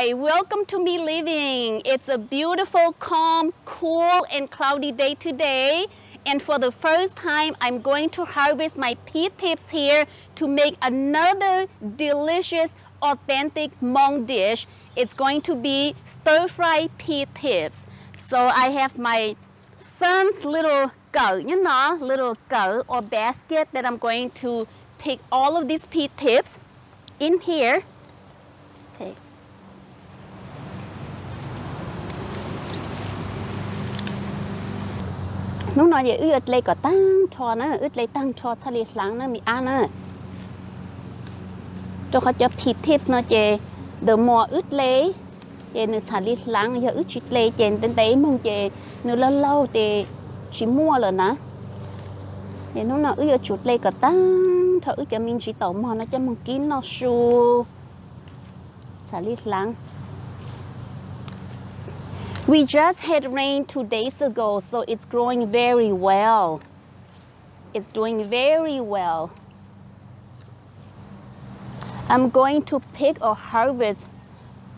Hi, welcome to Me Living. It's a beautiful, calm, cool, and cloudy day today. And for the first time, I'm going to harvest my pea tips here to make another delicious, authentic Hmong dish. It's going to be stir-fried pea tips. So I have my son's little little go or basket that I'm going to pick all of these pea tips in here. Okay. Nó nói về ướt lấy có tăng cho nó ướt lấy tăng cho xa lì lắng nó mi ăn nó cho họ cho pea tips nó chè the more ướt lấy chè nó xa lì lắng giờ ướt chít lấy chè tên đấy mong chè nó lâu lâu chè chỉ mua rồi nè chè nó ướt chút lấy có tăng thở ướt cho mình chỉ tàu mà nó cho mong kín nó su xa lì lắng. We just had rain 2 days ago, so it's growing very well. It's doing very well. I'm going to pick or harvest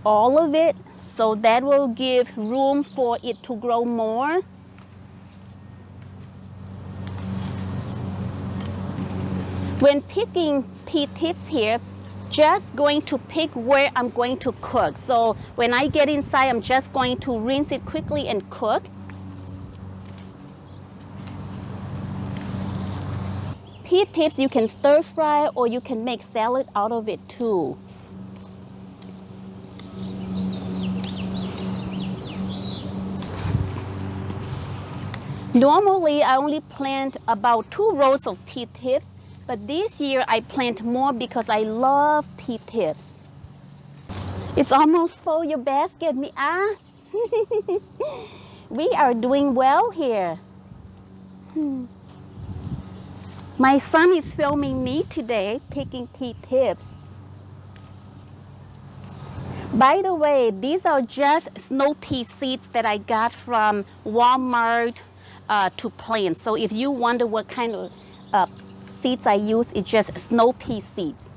all of it, so that will give room for it to grow more. When picking pea tips here, just going to pick where I'm going to cook. So when I get inside, I'm just going to rinse it quickly and cook. Pea tips you can stir fry or you can make salad out of it too. Normally I only plant about 2 rows of pea tips, but this year I plant more because I love pea tips. It's almost full, your basket, Mia. We are doing well here. My son is filming me today picking pea tips. By the way, these are just snow pea seeds that I got from Walmart to plant. So if you wonder what kind of seeds I use, it's just snow pea seeds.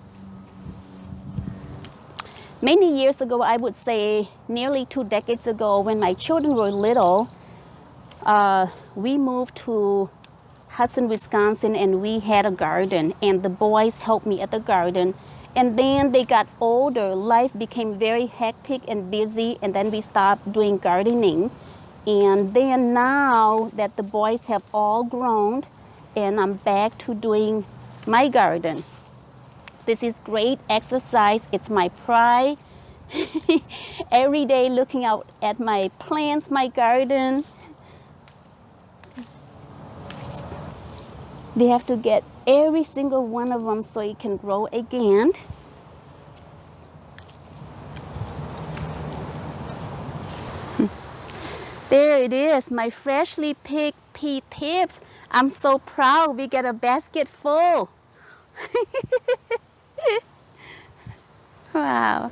Many years ago, I would say nearly 2 decades ago, when my children were little, we moved to Hudson, Wisconsin, and we had a garden, and the boys helped me at the garden. And then they got older, life became very hectic and busy, and then we stopped doing gardening. And then now that the boys have all grown, and I'm back to doing my garden. This is great exercise. It's my pride. Every day looking out at my plants, my garden. We have to get every single one of them so it can grow again. There it is, my freshly picked pea tips. I'm so proud we get a basket full. Wow.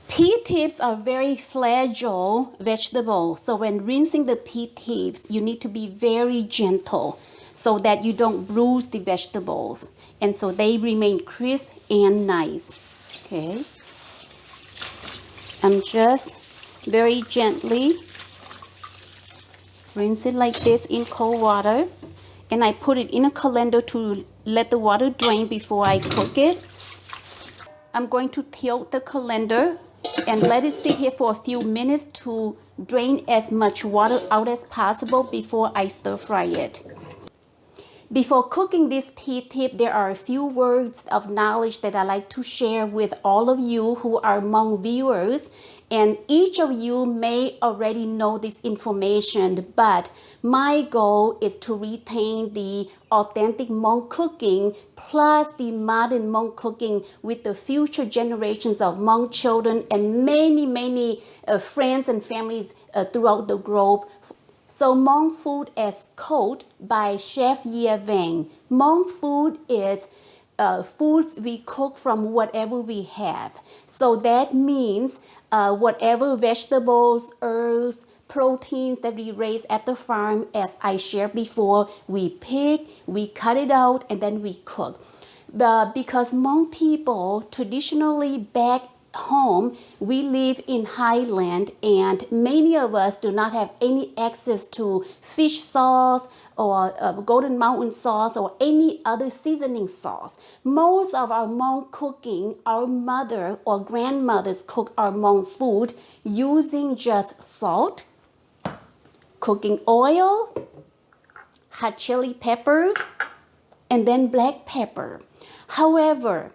Pea tips are very fragile vegetables. So when rinsing the pea tips, you need to be very gentle so that you don't bruise the vegetables. And so they remain crisp and nice. Okay. I'm just very gently rinse it like this in cold water, and I put it in a colander to let the water drain before I cook it. I'm going to tilt the colander and let it sit here for a few minutes to drain as much water out as possible before I stir fry it. Before cooking this pea tip, there are a few words of knowledge that I like to share with all of you who are Hmong viewers. And each of you may already know this information, but my goal is to retain the authentic Hmong cooking plus the modern Hmong cooking with the future generations of Hmong children and many friends and families throughout the globe. So Hmong food as code by Chef Ye Vang. Hmong food is foods we cook from whatever we have. So that means whatever vegetables, herbs, proteins that we raise at the farm. As I shared before, we pick, we cut it out, and then we cook. But because Hmong people traditionally back home, we live in highland, and many of us do not have any access to fish sauce or golden mountain sauce or any other seasoning sauce. Most of our Hmong cooking, our mother or grandmothers cook our Hmong food using just salt, cooking oil, hot chili peppers, and then black pepper. However,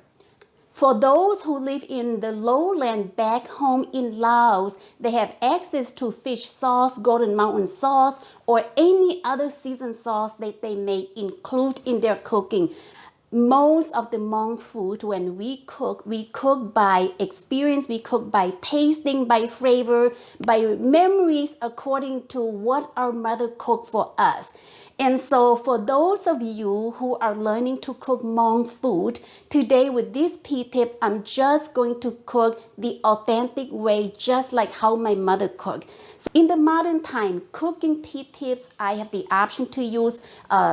for those who live in the lowland back home in Laos, they have access to fish sauce, golden mountain sauce, or any other seasoned sauce that they may include in their cooking. Most of the Hmong food, when we cook by experience, we cook by tasting, by flavor, by memories according to what our mother cooked for us. And so for those of you who are learning to cook Hmong food, today with this Pea Tip, I'm just going to cook the authentic way, just like how my mother cooked. So in the modern time, cooking Pea Tips, I have the option to use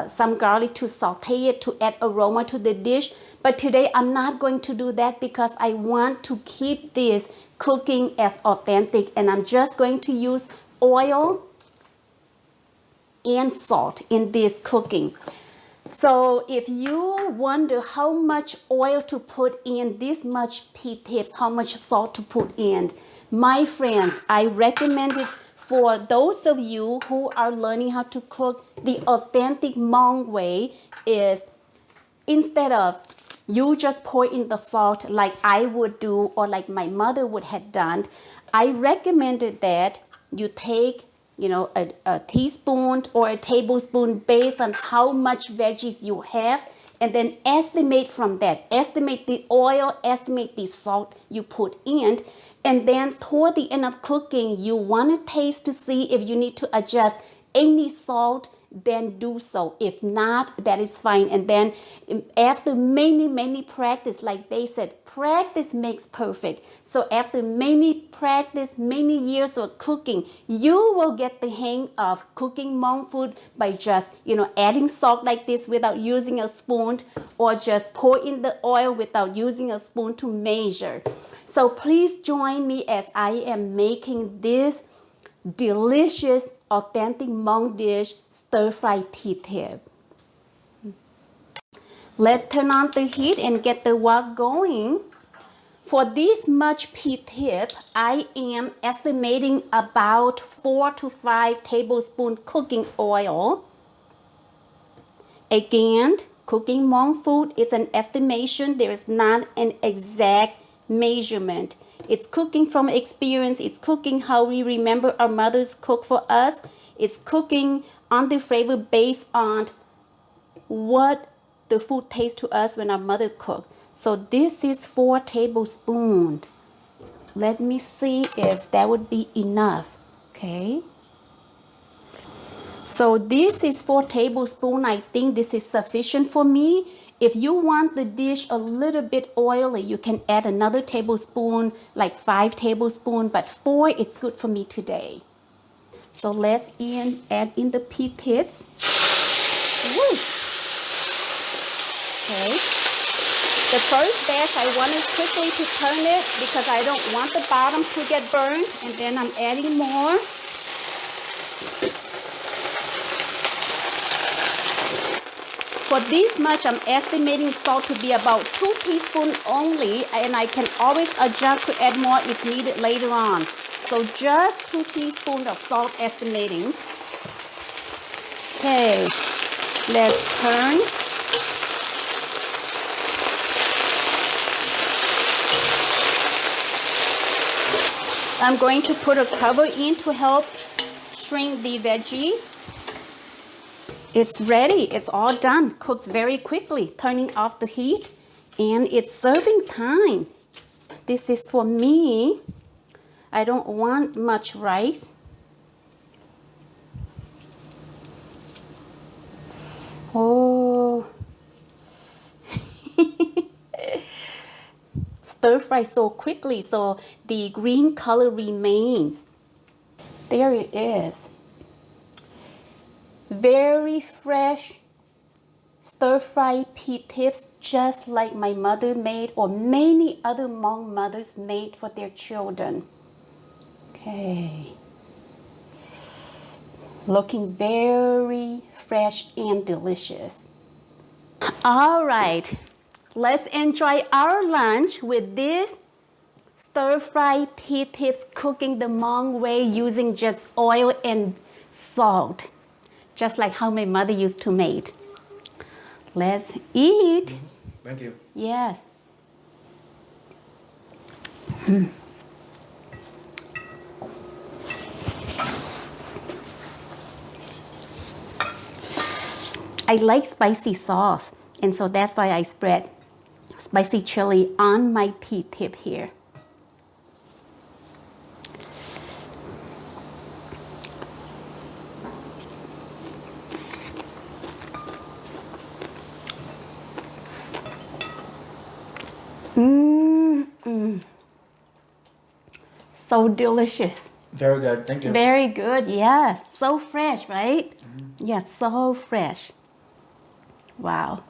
some garlic to saute it, to add aroma to the dish. But today I'm not going to do that because I want to keep this cooking as authentic, and I'm just going to use oil and salt in this cooking. So if you wonder how much oil to put in, this much Pea Tips, how much salt to put in, my friends, I recommend it for those of you who are learning how to cook the authentic Hmong way. Is instead of you just pour in the salt like I would do or like my mother would have done, I recommended that you take a teaspoon or a tablespoon based on how much veggies you have, and then estimate from that. Estimate the oil, estimate the salt you put in, and then toward the end of cooking, you want to taste to see if you need to adjust any salt, then do so. If not, that is fine. And then after many practice, like they said, practice makes perfect. So after many practice, many years of cooking, you will get the hang of cooking Hmong food by just adding salt like this without using a spoon, or just pour in the oil without using a spoon to measure. So please join me as I am making this delicious authentic Hmong dish, stir-fry Pea Tip. Let's turn on the heat and get the wok going. For this much Pea Tip, I am estimating about 4 to 5 tablespoons cooking oil. Again, cooking Hmong food is an estimation. There is not an exact measurement. It's cooking from experience. It's cooking how we remember our mothers cook for us. It's cooking on the flavor based on what the food tastes to us when our mother cooked. So this is 4 tablespoons. Let me see if that would be enough. Okay. So this is 4 tablespoons. I think this is sufficient for me. If you want the dish a little bit oily, you can add another tablespoon, like 5 tablespoons, but 4 is good for me today. So let's add in the Pea Tips. Woo. Okay. The first batch, I wanted quickly to turn it because I don't want the bottom to get burned, and then I'm adding more. For this much, I'm estimating salt to be about 2 teaspoons only, and I can always adjust to add more if needed later on. So just 2 teaspoons of salt estimating. Okay, let's turn. I'm going to put a cover in to help shrink the veggies. It's ready. It's all done. Cooks very quickly. Turning off the heat, and it's serving time. This is for me. I don't want much rice. Oh. Stir fry so quickly so the green color remains. There it is. Very fresh stir-fried pea tips, just like my mother made or many other Hmong mothers made for their children. Okay. Looking very fresh and delicious. All right, let's enjoy our lunch with this stir-fried pea tips, cooking the Hmong way using just oil and salt, just like how my mother used to make. Let's eat. Thank you. Yes. I like spicy sauce, and so that's why I spread spicy chili on my pea tip here. So delicious. Very good. Thank you. Very good, yes. So fresh, right? Yes, so fresh. Wow.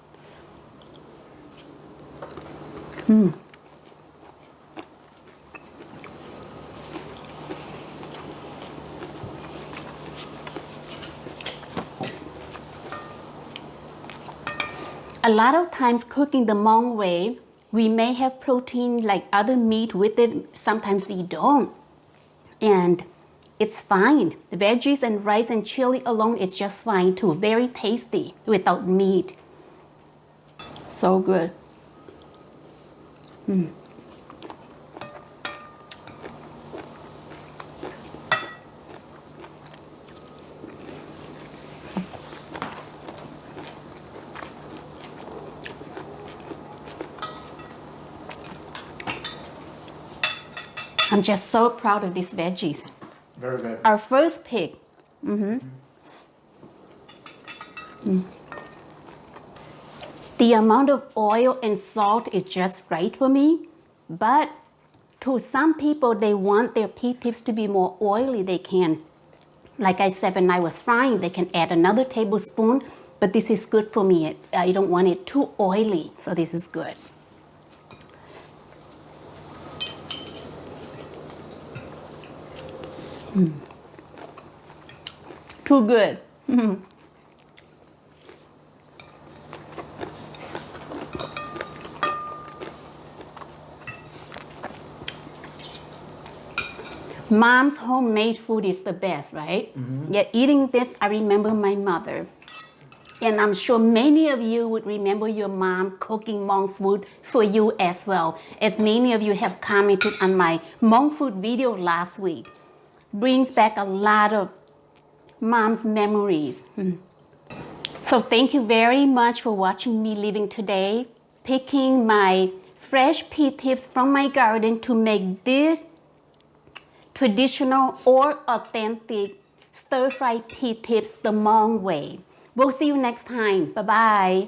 A lot of times cooking the Hmong way, we may have protein like other meat with it. Sometimes we don't. And it's fine. The veggies and rice and chili alone is just fine too. Very tasty without meat. So good. I'm just so proud of these veggies. Very good. Our first pig. The amount of oil and salt is just right for me, but to some people, they want their pea tips to be more oily. They can, like I said when I was frying, they can add another tablespoon, but this is good for me. I don't want it too oily, so this is good. Too good. Mom's homemade food is the best, right? Yeah, eating this, I remember my mother. And I'm sure many of you would remember your mom cooking Hmong food for you as well, as many of you have commented on my Hmong food video last week. Brings back a lot of mom's memories. So thank you very much for watching me living today, picking my fresh pea tips from my garden to make this traditional or authentic stir-fried pea tips the Hmong way. We'll see you next time. Bye-bye.